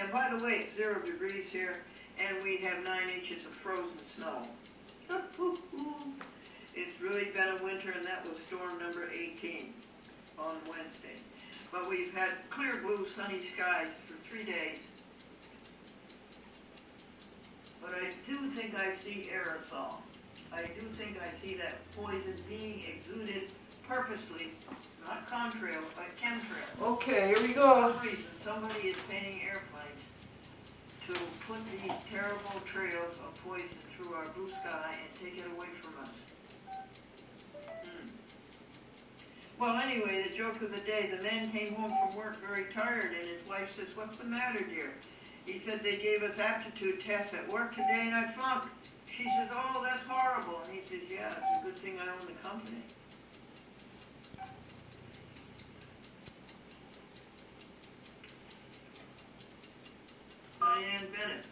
And by the way, it's 0 degrees here, and we have 9 inches of frozen snow. It's really been a winter, and that was storm number 18 on Wednesday. But we've had clear blue sunny skies for 3 days. But I do think I see aerosol. I do think I see that poison being exuded purposely, not contrails, but chemtrails. Okay, here we For go. some reason, somebody is painting airplanes to put these terrible trails of poison through our blue sky and take it away from us. Well, anyway, the joke of the day, the man came home from work very tired, and his wife says, "What's the matter, dear?" He said, "They gave us aptitude tests at work today, and I flunked." She says, "Oh, that's horrible." And he says, "Yeah, it's a good thing I own the company." Diane Bennett.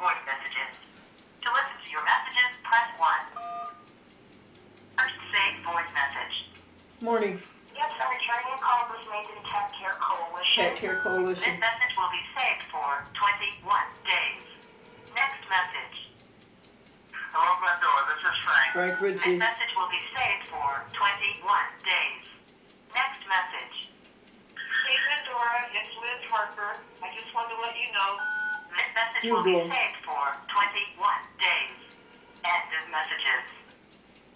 Voice messages. To listen to your messages, press 1. First save voice message. Morning. Yes, I'm returning a call was made to the Cat Care Coalition. Cat Care This Coalition. message will be saved for 21 days. Next message. Hello, Glendora. This is Frank. Frank This Ritchie. message will be saved for 21 days. Next message. Hey, Glendora. It's Liz Harper. I just wanted to let you know. This message will be saved for 21 days. End of messages.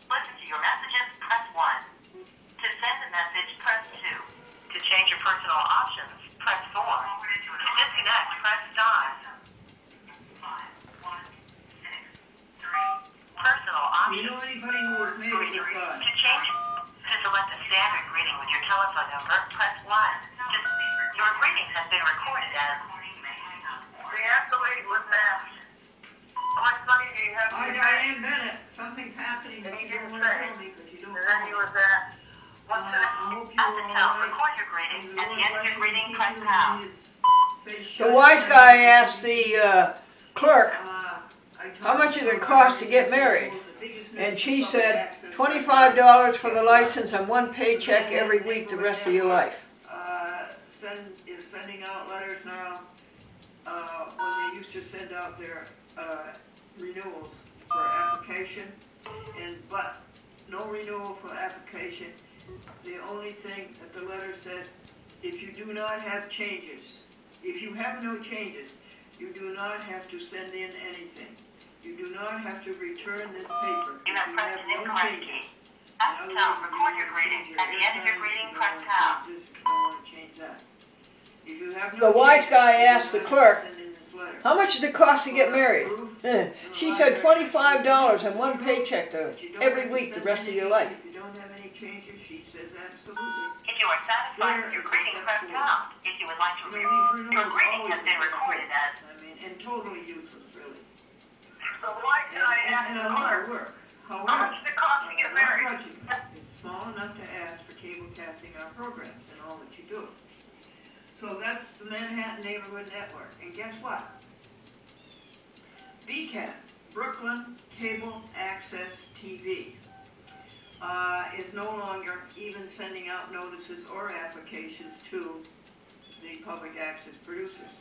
Listen to your messages, press 1. To send a message, press 2. To change your personal options, press 4. To disconnect, press star. 5, 1, 6, 3. Personal Do options. you know anybody who was made it with God? To change, to select a standard greeting with your telephone number, press 1. Your greeting has been recorded as... We have to wait with that. How much money do you have? Hi, Diane Bennett. Something's happening, but you don't want to tell me because you don't know. at... I hope you At were the all tone, right. record your greeting. At the end of your greeting, press pound. The wise guy asked the clerk, how much does it cost to get married? And she said, $25 for the license and 1 paycheck every week the rest of your life. Is sending out letters now, when they used to send out their renewals for application, but no renewal for application. The only thing that the letter says, if you do not have changes, if you have no changes, you do not have to send in anything. You do not have to return this paper. You if have you pressed have an no incorrect changes. key. At the tone, record your greeting. At the end of your greeting, press pound. The wise guy asked the clerk, how much does it cost to get married? She said $25 and 1 paycheck every week the rest of your life. If you don't have any changes, she says absolutely. If you are satisfied with your greeting, press pound. If you would like to review, your greeting has been recorded as... And totally useless, really. So why did I ask And the a lot of clerk? work. How However, much does it cost to get married? it's small enough to ask for cable casting our programs and all that you do. So that's the Manhattan Neighborhood Network. And guess what? BCAT, Brooklyn Cable Access TV, is no longer even sending out notices or applications to the public access producers.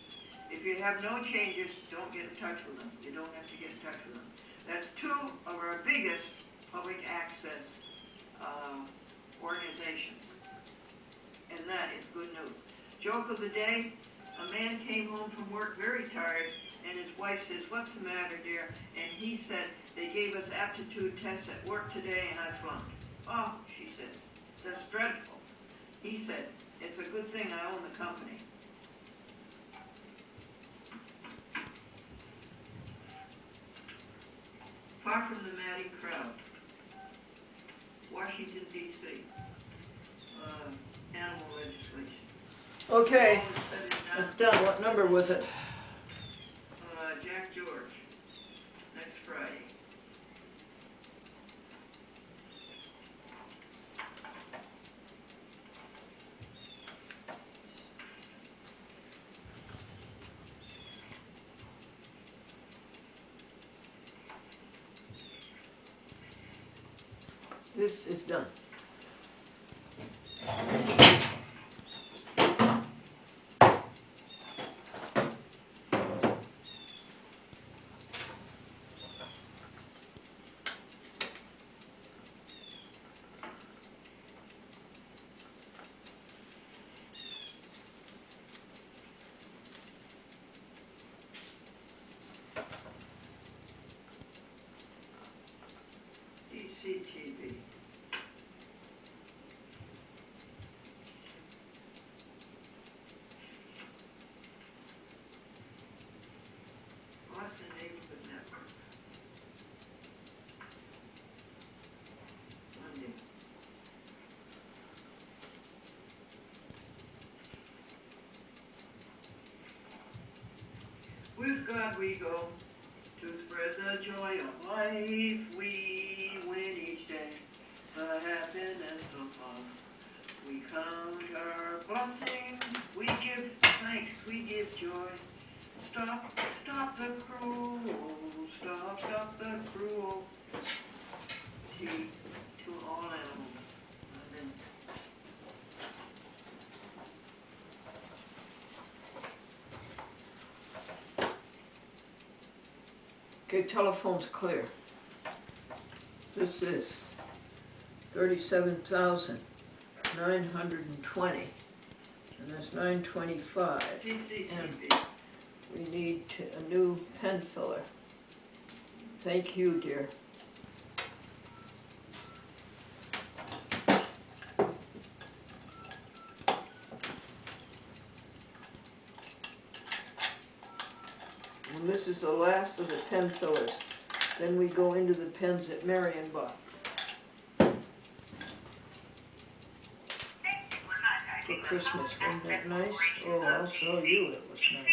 If you have no changes, don't get in touch with them. You don't have to get in touch with them. That's 2 of our biggest public access organizations. And that is good news. Joke of the day, a man came home from work very tired, and his wife says, "What's the matter, dear?" And he said, "They gave us aptitude tests at work today, and I flunked." "Oh," she said, "that's dreadful." He said, "It's a good thing I own the company." Far from the madding crowd, Washington, D.C., animal legislation. Okay, All said and that's done. done. What number was it? Jack George, next Friday. this is done. DCTV. Boston Neighborhood Network. Monday. With God we go to spread the joy of life. We win each day the happiness of love. We count our blessings, we give thanks, we give joy. Stop the cruelty to all animals. Amen. Okay, telephone's clear. This is 37,920, and that's 925. DCTV. We need a new pen filler. Thank you, dear. And this is the last of the pen fillers. Then we go into the pens that Marion bought. For Christmas, wasn't that nice? Oh, I'll show you it was nice.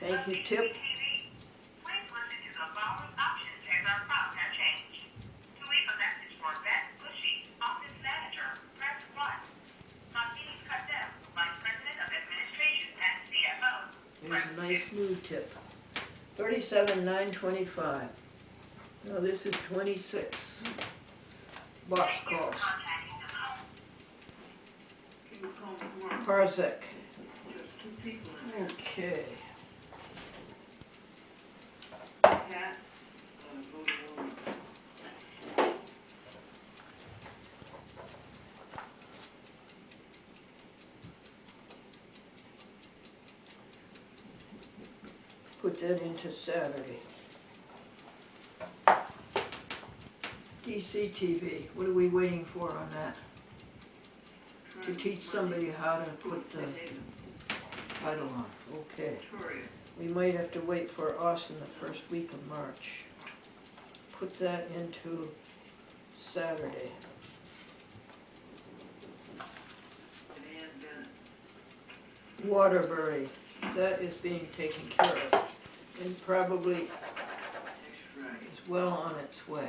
Thank you, Tip. Please listen to the following options as our prompts have changed. To leave a message for Beth Bushy, Office Manager, press 1. Martine Cutell, Vice President of Administration and CFO. Here's a nice new tip. 37,925. Now this is 26. Box Thank you for calls. contacting the home. Can you call tomorrow? Parzek. Just two people in there. Okay. Cat, Glendora. Put that into Saturday. DCTV, what are we waiting for on that? To teach somebody how to put the title on. Okay. Victoria. We might have to wait for Austin the first week of March. Put that into Saturday. Diane Bennett. Waterbury, that is being taken care of and probably Next Friday. is well on its way.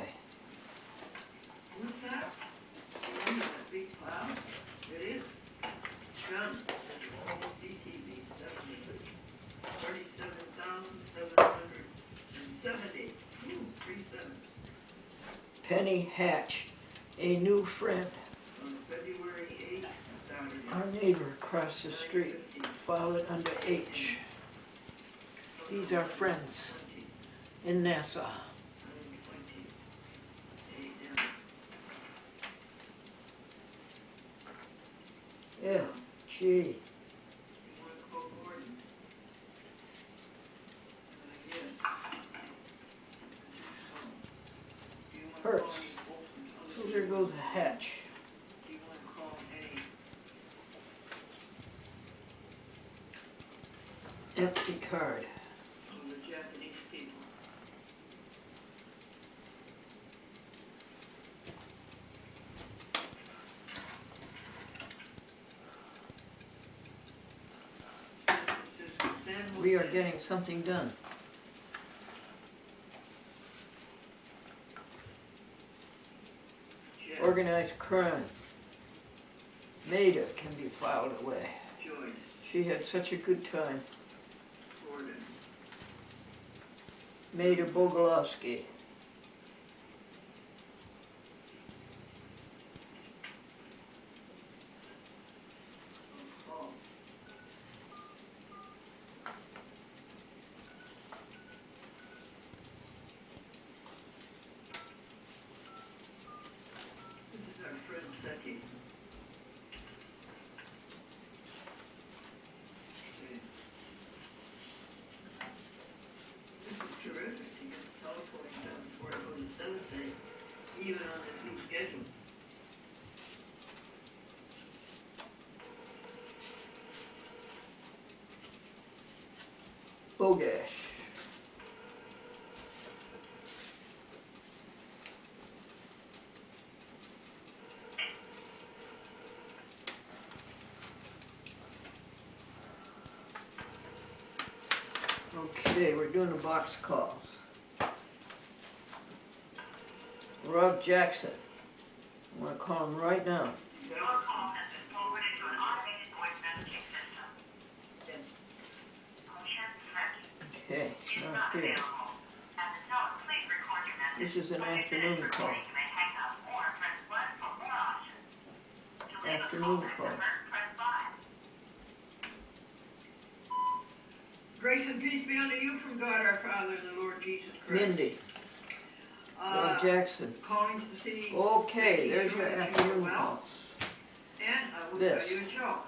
What's that? Oh, that big cloud? It is. Done. DTV, 37,770. Ooh, 37. Penny Hatch, a new friend, On February 8th, Saturday. our neighbor across the street, filed it under H. These are friends 20 in Nassau. 9:20 a.m. Yeah, gee. You want to call Gordon? Again. Do you want to call Hurts. any Bolton? So there goes a Hatch. Do you want to call any? Empty card. Of the Japanese people. We are getting something done. Organized crime. Maida can be filed away. Joyce, She had such a good time. Gordon, Maida Bogolovsky. Paul. This is our friend Seti. Okay. This is terrific to get telephoning done before I go to Thursday, even on this new schedule. Bogash. Okay, we're doing the box calls. Rob Jackson. I'm gonna call him right now. Your call has been forwarded to an automated voice messaging system. Yes. Function set Okay, is not not here. available. At the tone, please record your message. This is an When you finish afternoon call. recording, you may hang up or press 1 for more options. To leave a Afternoon callback call. number, press 5. Grace and peace be unto you from God our Father and the Lord Jesus Christ. Mindy. Rob Jackson. Calling to see. Okay, there's your afternoon Well, calls. and I will This. tell you a joke.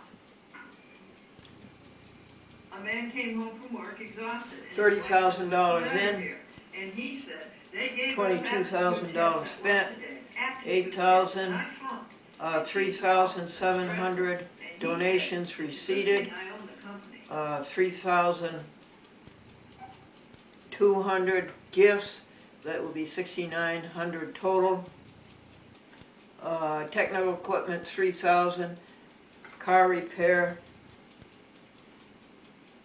A man came home from work exhausted. and he $30,000 went to the in. here, and he said, they gave us $22,000 aptitude spent, tests today. Aptitude 8,000, tests, and I flunked. 3,700 And he donations said, receipted. I own the company. 3,200 gifts. That would be 6,900 total. Technical equipment 3,000. Car repair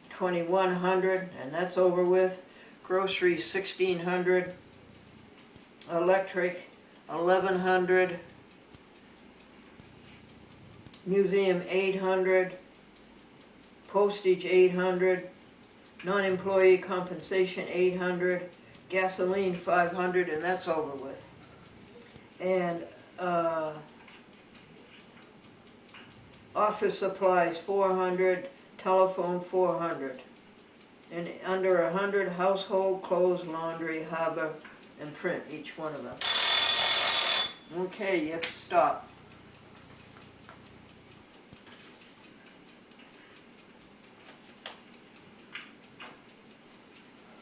2,100, and that's over with. Groceries 1,600. Electric 1,100. Museum 800. Postage 800. Non-employee compensation 800. Gasoline 500, and that's over with. And office supplies 400, telephone 400. And under 100, household, clothes, laundry, harbor, and print, each one of them. Okay, you have to stop.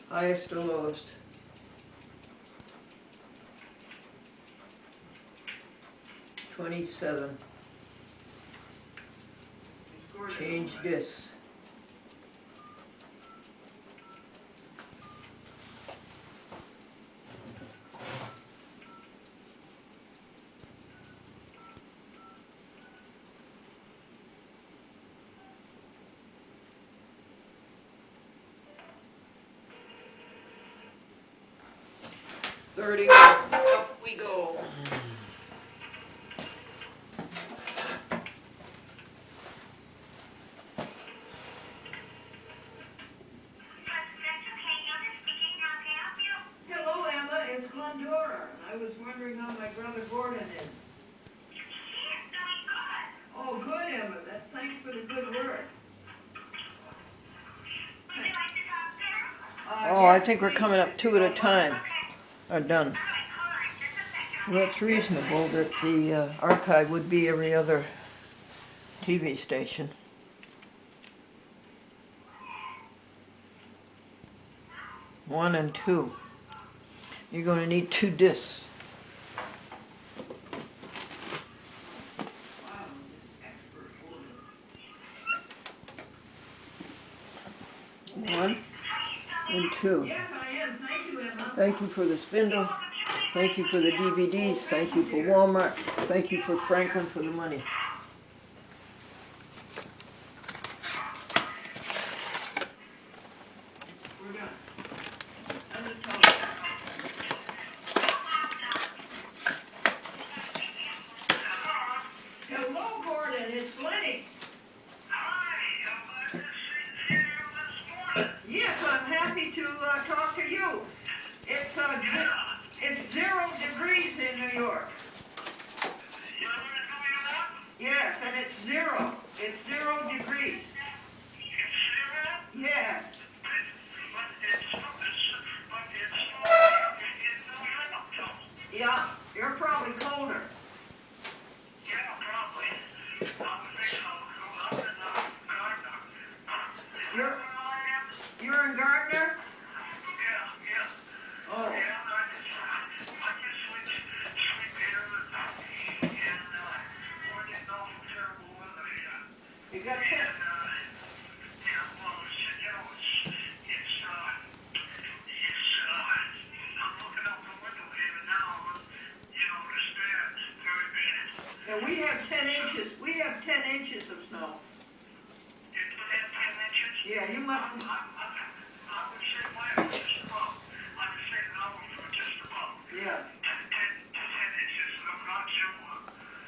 Highest to lowest. $27. He scored it Change all right. this. $30. Up we go. Hello, Emma, it's Glendora, and I was wondering how my brother Gordon is. Oh, good, Emma, that's thanks for the good word. Oh, I think we're coming up 2 at a time. Are done. Well, that's reasonable that the archive would be every other TV station. 1 and 2. You're going to need 2 discs. Wow, this expert woman. 1 and 2. Yes, I am, thank you, Emma. Thank you for the spindle. Thank you for the DVDs. Thank you for Walmart. Thank you for Franklin for the money. We're done. Done the telephone. Hello, Gordon, it's Yeah, you're probably colder. Yeah, probably. I would think so. I'm in Gardner. You're, Where I am? you're in Gardner? Yeah. Oh, Yeah, I just sleep here and we're getting off of terrible weather here. you got And, 10. yeah, well, I'm looking out the window here now, and, it's bad, very bad. And we have 10 inches. We have 10 inches of snow. You have 10 inches? Yeah, you must. I would say mine was just about. I would say ours were just about Yeah. 10 inches. I'm not sure.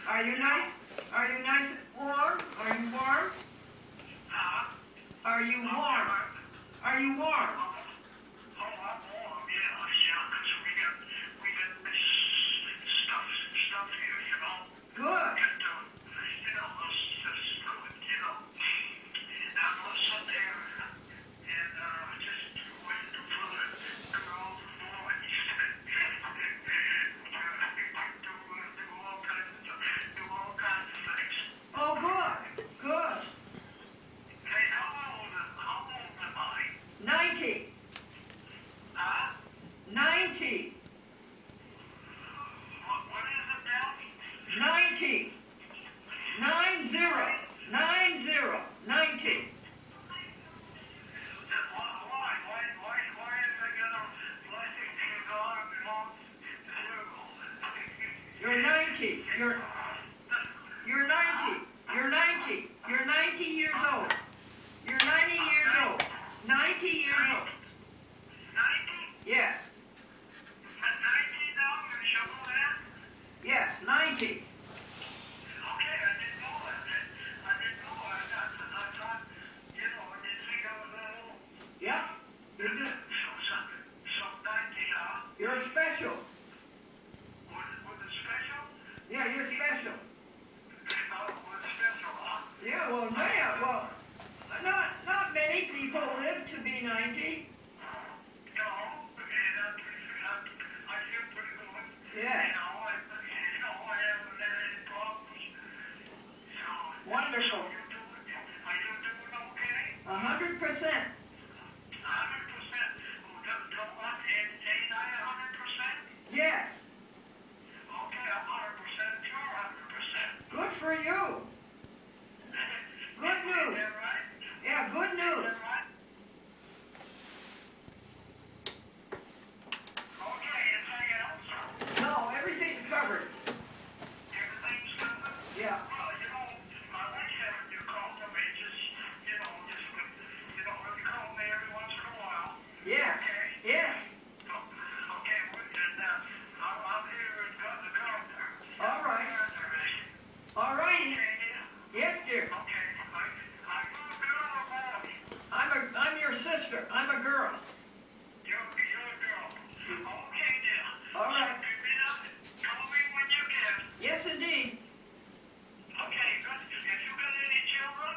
Are you nice? Are you nice and warm? Are you warm? Are you warm? Are you warm? Oh, I'm warm, yeah, 'cause we got this stuff here, Good. And, that's good, I'm gonna sit there and, just waiting for the girls and boys. Do all kinds of things. Oh, good. Good. Hey, how old am I? 90. Huh? 90. What is it now? 90. 90. 90. 90. Why is it gonna let it go on zero? You're 90. You're 90. You're 90. You're 90 years old. You're 90 years old. 90 years old. 90? Yes. At 90 now, you're sure that? Yes, 90. Okay, I didn't know that. I didn't know. I thought, I didn't think I was that old. Yeah. You do. So 90, huh? You're special. With the special? Yeah, you're special. Oh, with the special, huh? Yeah, well, not many people live to be 90. No, and I feel pretty good. Yeah. I haven't had any problems. So, Wonderful. are you doing okay? 100%. 100%. Ain't I 100%? Yes. Okay, I'm 100%. You're 100%. Good for you. Good news. Is that right? Yeah, good Is news. that right? Okay, anything else? No, everything's covered. Everything's good? Yeah. Well, my wife having you call to me, really call me every once in a while. Yeah. Okay? Yeah. Okay, I'm here in the Gardner. All right. All righty. Okay, dear. Yes, dear. Okay, are you a girl or boy? I'm your sister. I'm a girl. You're a girl. Okay, dear. All right. Call me when you can. Yes, indeed. Okay, good. Have you got any children?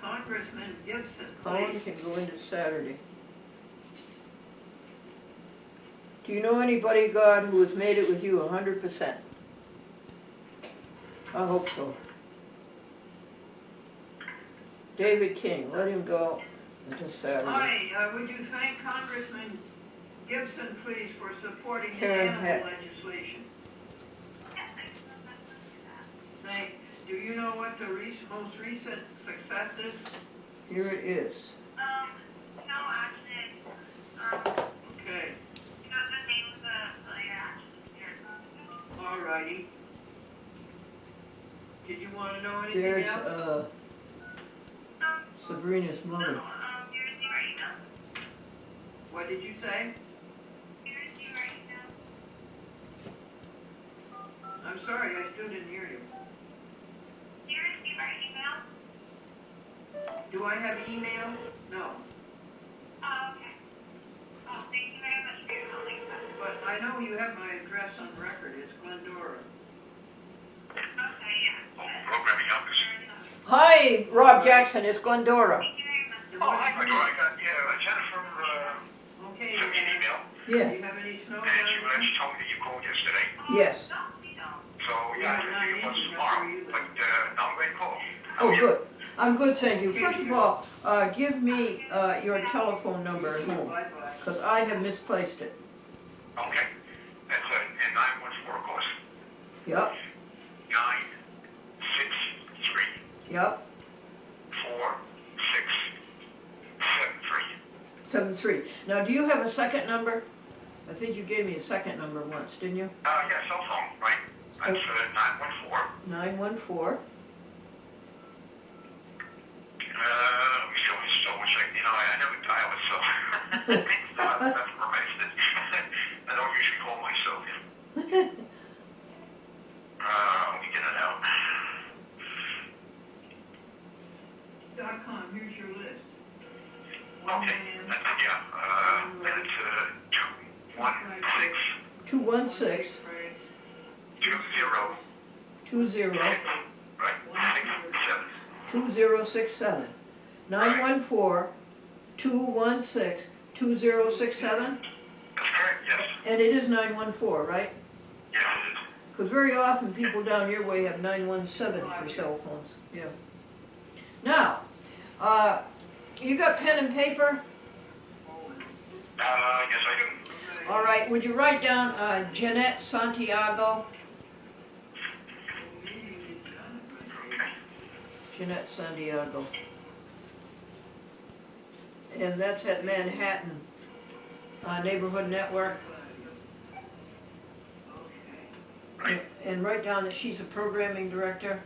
Congressman Gibson, Colin please. can go into Saturday. Do you know anybody, God, who has made it with you 100%? I hope so. David King, let him go until Saturday. Hi, would you thank Congressman Gibson, please, for supporting the Karen animal Heck. legislation? Do you know what the most recent success is? Here it is. No, actually, righty. Did you wanna know anything There's, else? Sabrina's mother. Here's your email. What did you say? Here's your email. I'm sorry, I still didn't hear you. Here's your email. Do I have email? No. Oh, okay. Oh, thank you very much for your help, Lisa. But I know you have my address on record, it's Glendora. Okay, yeah. Programming office. Hi, Rob Jackson, it's Glendora. Thank you very much. And Oh, what hi, did you- Glendora. I got, Jennifer, Okay, sent me an email, Yeah, do you have any snow and down she there? told me that you called yesterday. yes. No, we don't. So, yeah, I think it was tomorrow, but, not a great call. Oh, good. I'm good, thank you. First of all, give me your telephone number at home, Bye-bye. because I have misplaced it. Okay. That's, in 914, of course. Yep, 963 yep, 4673. 73. Now, do you have a second number? I think you gave me a second number once, didn't you? Yeah, cell phone, right? That's, 914. 914. We still wish I never dial it, so that's reminds it. I don't usually call myself. Let me get it out. .com, here's your list. Okay, that's, then it's, 216 216 20, 20 right, 67. 2067. 914 216 2067. That's correct, yes. And it is 914, right? Yes, it is. Because very often people down your way have 917 for cell phones. Yeah. Now, you got pen and paper? Yes, I do. All right, would you write down Jeanette Santiago? Okay. Jeanette Santiago. And that's at Manhattan Neighborhood Network. And write down that she's a programming director.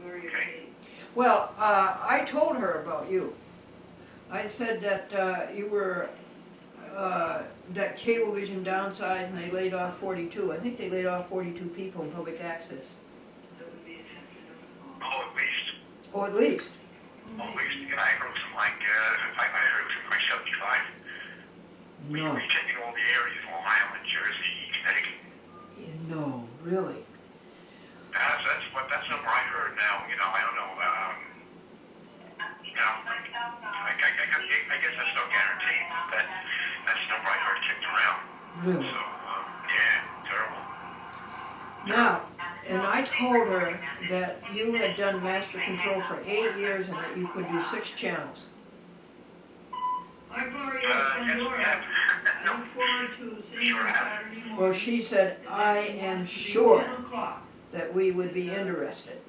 Gloria Okay. Kate. Well, I told her about you. I said that you were, that Cablevision downsized and they laid off 42. I think they laid off 42 people in public access. That would be a Oh, at least. Or at least. Oh, at least. Yeah, I heard some like, I heard something like 75. No. We've taken all the areas, Long Island, Jersey, Connecticut. No, really. That's number I heard now, I don't know, I guess that's no guarantee, but that's number I heard kicked around. Really. So, yeah, terrible. Now, and I told her that you had done master control for 8 years and that you could do 6 channels. Hi, Gloria, Yes, Glendora. yeah. I look forward to seeing you Saturday morning. Well, she said, I am sure that we would be interested.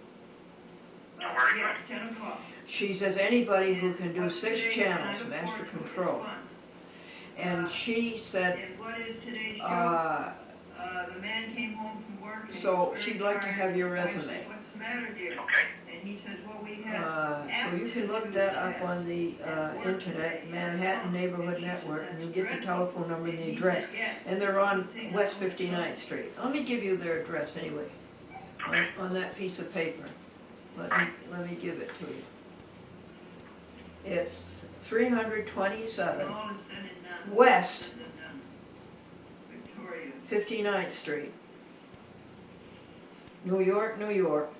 Very Yes, 10 o'clock. She says anybody who can do What's 6 today? channels, I look master forward to it. control. It's fun. And she said, And what is today's show? The man came home from work and he so was very she'd like to tired. have your I said, resume. what's the matter, dear? Okay. And he says, well, we have. So you can look that up on the internet, Manhattan Neighborhood Network, and you'll get the telephone number and the address. And they're on West 59th Street. Let me give you their address anyway, on that piece of paper. Let me give it to you. It's 327 All is said and done. West Said and done. Victoria. 59th Street, New York, New York,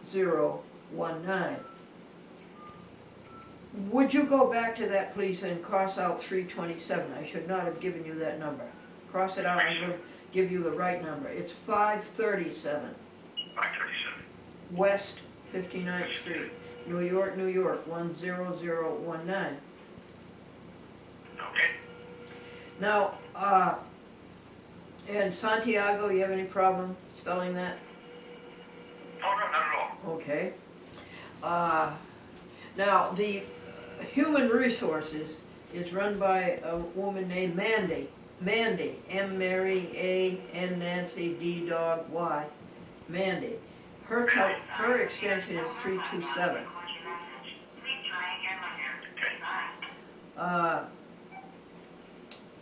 10019. Would you go back to that, please, and cross out 327? I should not have given you that number. Cross it out, I'm going to give you the right number. It's 537 537. West 59th Street, New York, New York, 10019. Okay. Now, and Santiago, you have any problem spelling that? Oh, no, not at all. Okay. Now, the human resources is run by a woman named Mandy. Mandy, M-Mary, A-N Nancy, D-Dog, Y. Mandy. Her extension is 327.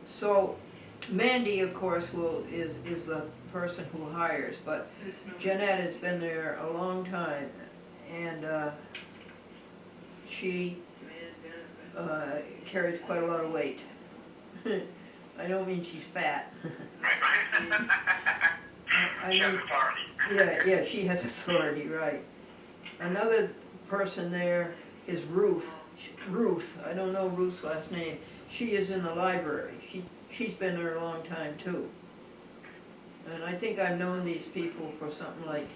So Mandy, of course, is the person who hires, but Jeanette has been there a long time, and she carries quite a lot of weight. I don't mean she's fat. She has authority. Yeah, she has authority, right. Another person there is Ruth. Ruth, I don't know Ruth's last name. She is in the library. She's been there a long time too. And I think I've known these people for something like,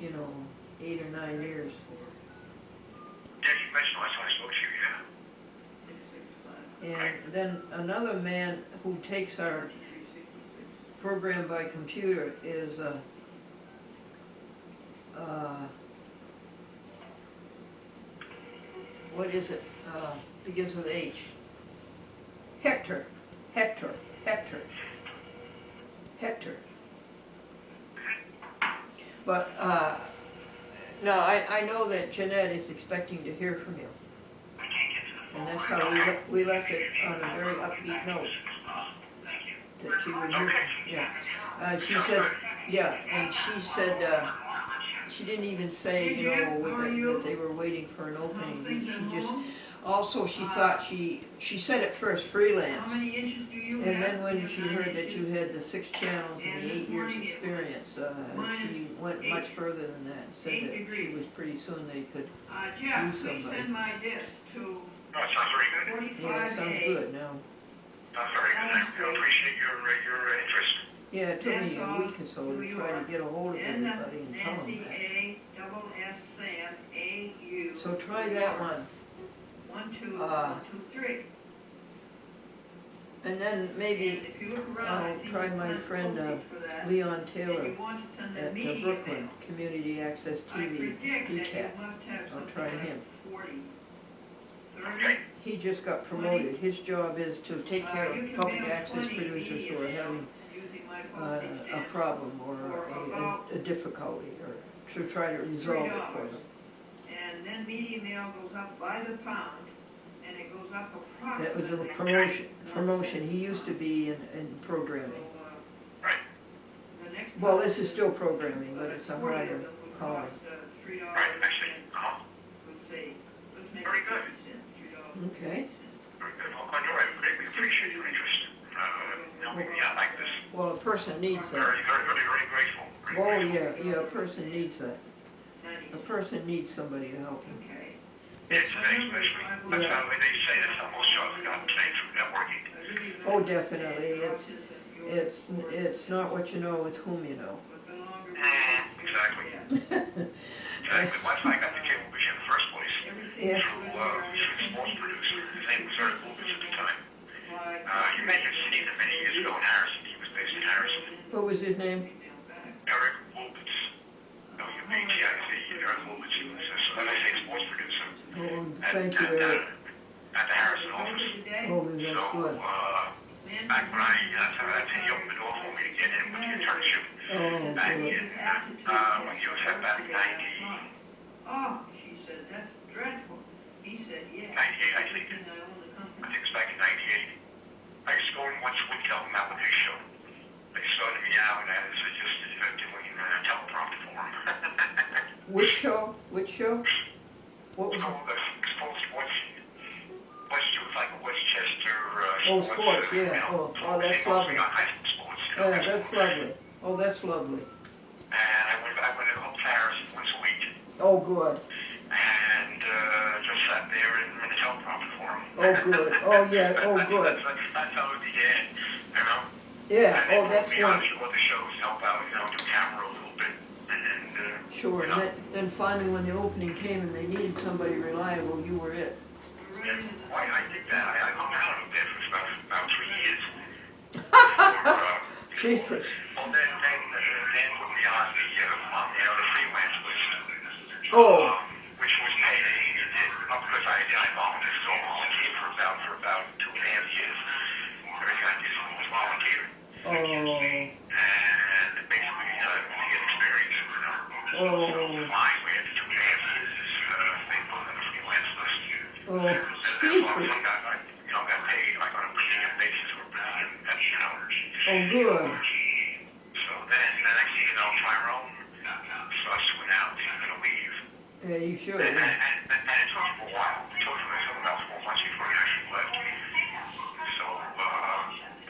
8 or 9 years. Yeah, you mentioned last time I spoke to you, yeah. And then another man who takes our program by computer is what is it? Begins with H. Hector. But no, I know that Jeanette is expecting to hear from you. And that's how we left it on a very upbeat note. That she would hear, yeah. She said, yeah, and she said, she didn't even say, that they were waiting for an opening. She just, also she thought, she said at first freelance. And then when she heard that you had the 6 channels and the 8 years experience, she went much further than that. Said that she was pretty soon they could use somebody. Send my disc to No, it sounds very good. Yeah, it sounds good now. Sounds very good. I appreciate your interest. Yeah, it took me a week or so to try to get a hold of everybody and tell them that. N-A-S-S-A-M-A-U. So try that one. 1, 2, 1, 2, 3. And then maybe I'll try my friend Leon Taylor at Brooklyn Community Access TV, DCAT. I'll try him. Okay. He just got promoted. His job is to take care of public access producers who are having a problem or a difficulty, or to try to resolve it for them. And then media mail goes up by the pound, and it goes up That was approximately. a promotion. He used to be in programming. Right. Well, this is still programming, but it's a higher calling. Right, I see. Very good. Okay. Very good. Well, Glendora, I greatly appreciate your interest. Helping me out like this. Well, a person needs that. Very, very, very, very grateful. Very grateful. Yeah, a person needs that. A person needs somebody to help him. It's especially. That's how they say that's how most jobs have gotten today through networking. Oh, definitely. It's not what you know, it's whom you know. Exactly. Exactly. Once I got the cable vision in the first place, Yeah. through a sports producer, his name was Eric Wolbitz at the time. You may have seen him many years ago in Harrison. He was based in Harrison. What was his name? Eric Wolbitz. W-A-T-I-Z. Eric Wolbitz. He was, as I say, a sports producer. Oh, thank you, Eric. At the Harrison office. Oh, that's good. Back when that's he opened the door for me to get in with the internship. Oh, Back good. in, when he was at back in 90. Oh, she said, that's dreadful. He said, yeah. 98, I think. I think it was back in 98. I used to go in once a week to help him out with his show. They started me out as just doing teleprompter for him. Which show? Which show? What was So, it? it's called Sports. It was like a Westchester Oh, sports. sports, yeah. Oh, that's lovely. On high school sports. That's lovely. Oh, that's lovely. And I went to Paris once a week. Oh, good. And just sat there and the teleprompter for him. Oh, good. Oh, yeah. Oh, good. That's how it began, you know? Yeah. And Oh, that's me on wonderful. the shows, help out, do camera a little bit. And Sure. And then finally, when the opening came and they needed somebody reliable, you were it. why I did that, I hung out up there for about 3 years. Before, Jeepers. well, then put me on the freelance list. Oh. Which was paid, because I volunteered for about 2.5 And basically, to get experience, you know. So fine, we had to do dances, they put on a freelance list. Oh, And as long as I got paid, like on a per diem basis or per diem extra hours. oh, good. So then, the next thing you know, Tyrone starts to announce he's going to leave. Yeah, you should. And it took him a while. It took him about 4 months before he actually left. So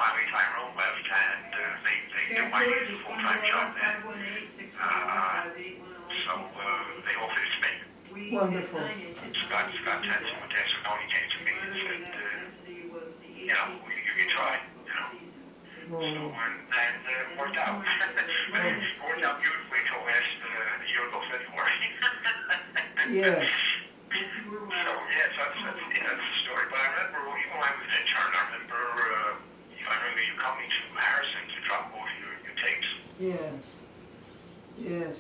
finally Tyrone left, and they knew I needed a full-time job then. So they offered it to me. Wonderful. Scott Tenson with Dance Tony came to me and said, you know, you can try, you know. So, and it worked out. It worked out beautifully until last year ago, February. Yeah. So, yeah, that's the story. But I remember, even when I was an intern, I remember you coming to Harrison to drop off your tapes. Yes. Yes.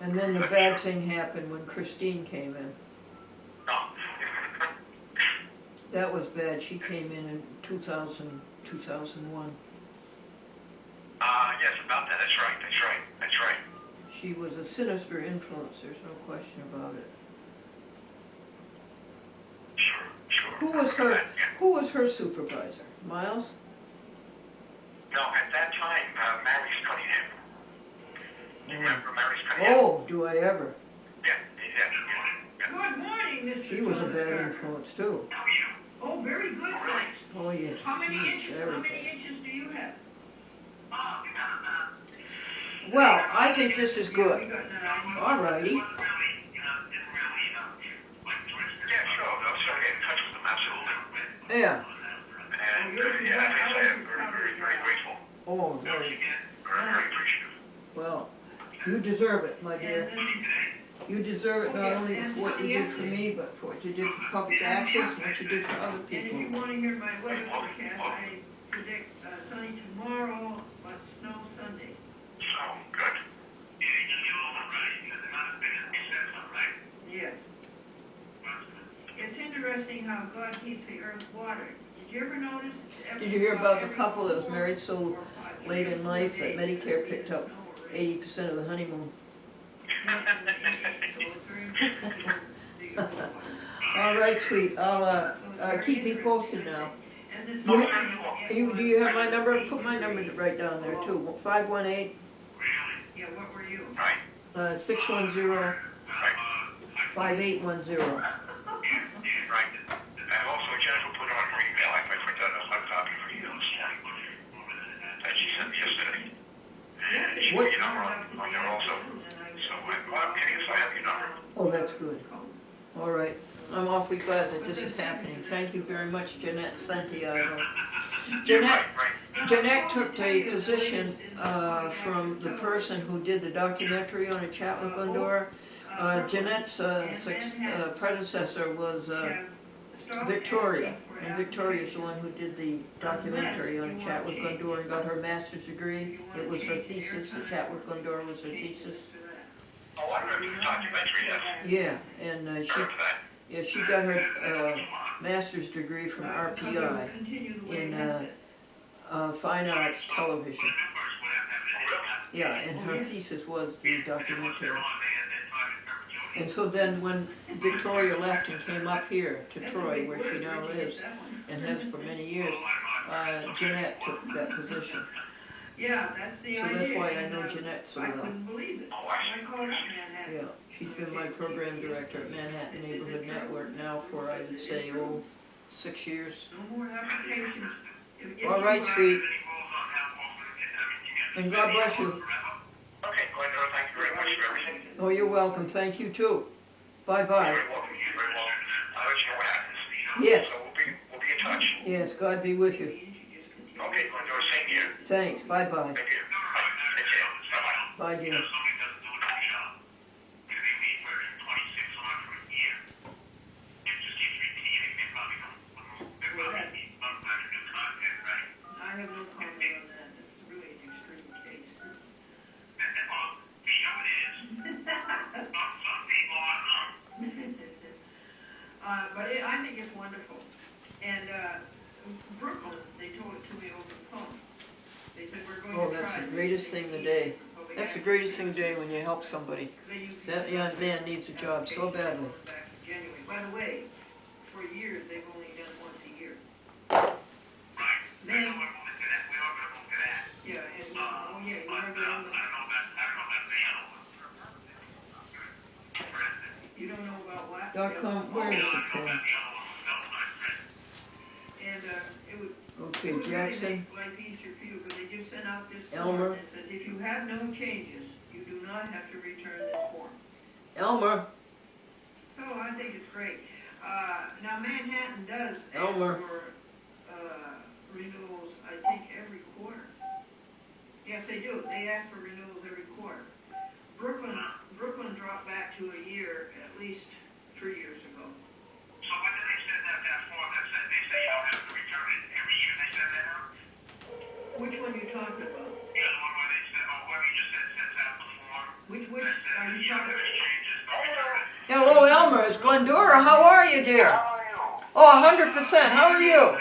And then the bad thing happened when Christine came in. Oh. That was bad. She came in 2000, 2001. Yes, about that. That's right. She was a sinister influence, there's no question about it. Sure. Who was her supervisor? Miles? No, at that time, Mary's Cunningham. You remember Mary's Cunningham? Oh, do I ever? Yeah. Good morning, Mr. She was a bad Tucker. influence too. Oh, very good, thanks. Oh, yes. How many she was inches, very how bad. many inches do you have? Well, I think this is We good. got 9. All righty. Yeah, sure. I'll try to get in touch with them, absolutely. Yeah. And, yeah, I am very grateful. Oh, very. Very appreciative. Well, you deserve it, my dear. You deserve it not only for what you did for me, but for what you did for public access and what you did for other And if people. you want to hear my weather forecast, I predict sunny tomorrow, but snow Sunday. So, good. Yes. It's interesting how God keeps the earth watered. Did you ever notice? Did you hear about the couple that was married so late in life that Medicare picked up 80% of the honeymoon? All right, sweet. I'll keep me posted now. Do you have my number? Put my number right down there too. 518 Yeah, what were you? Right. 610 5810. Right. And also, Jennifer put on her email, I printed out a hard copy for you this morning. That she sent me yesterday. And she put your number on there also. So I'm kidding, so I have your number. Oh, that's good. All right. I'm awfully glad that this is happening. Thank you very much, Jeanette Santiago. Jeanette took a position from the person who did the documentary on a chat with Glendora. Jeanette's predecessor was Victoria, and Victoria's the one who did the documentary on a chat with Glendora and got her master's degree. It was her thesis. The chat with Glendora was her thesis. Oh, I remember the documentary, yes. Yeah, and I remember that. she got her master's degree from RPI in fine arts television. Yeah, and her thesis was the documentary. And so then when Victoria left and came up here to Troy, where she now lives, and has for many years, Jeanette took that position. Yeah, that's the So idea. that's why I know Jeanette so I well. couldn't believe it. I called up Manhattan. Yeah, she's been my program director at Manhattan Neighborhood Network now for, I would say, 6 years. No more applications. If All you right, are- sweet. And God bless you. Okay, Glendora, thank you very much for everything. Oh, you're welcome. Thank you too. Bye-bye. Very welcome, very welcome. I'll let you know what happens. Yes. So we'll be in touch. Yes, God be with you. Okay, Glendora, same here. Thanks. Bye-bye. Thank you. Take care. Bye-bye. Bye, dear. I have no comment on that. It's really an extreme case. But I think it's wonderful. And Brooklyn, they told it to me over the phone. greatest thing today. That's the greatest thing today when you help somebody. That young man needs a job so badly. By the way, for years, they've only done once a year. Right. Then, We are gonna move to that. yeah, and, oh yeah, you But, are I going, don't know about the other one. you don't know about what? .com, where is I it don't know then? about the other one. No, my friend. And, it would, Okay, it would really Jackson, make life easier for you, but they just sent out this Elmer. form that says, if you have no changes, you do not have to return this form. Elmer, Oh, I think it's great. Now Manhattan does ask Elmer. for, renewals, I think, every quarter. Yes, they do. They ask for renewals every quarter. Brooklyn dropped back to a year at least 3 years ago. So when did they send out that form that said they say you don't have to return it every year? They send that out? Which one you talking about? Yeah, the one where they said, oh, whoever you just said sends out the form. Which That says are if you you don't talking have about? any changes, don't return it. hello Elmer, it's Glendora, how are you dear? How are you? Oh, 100%, how are you?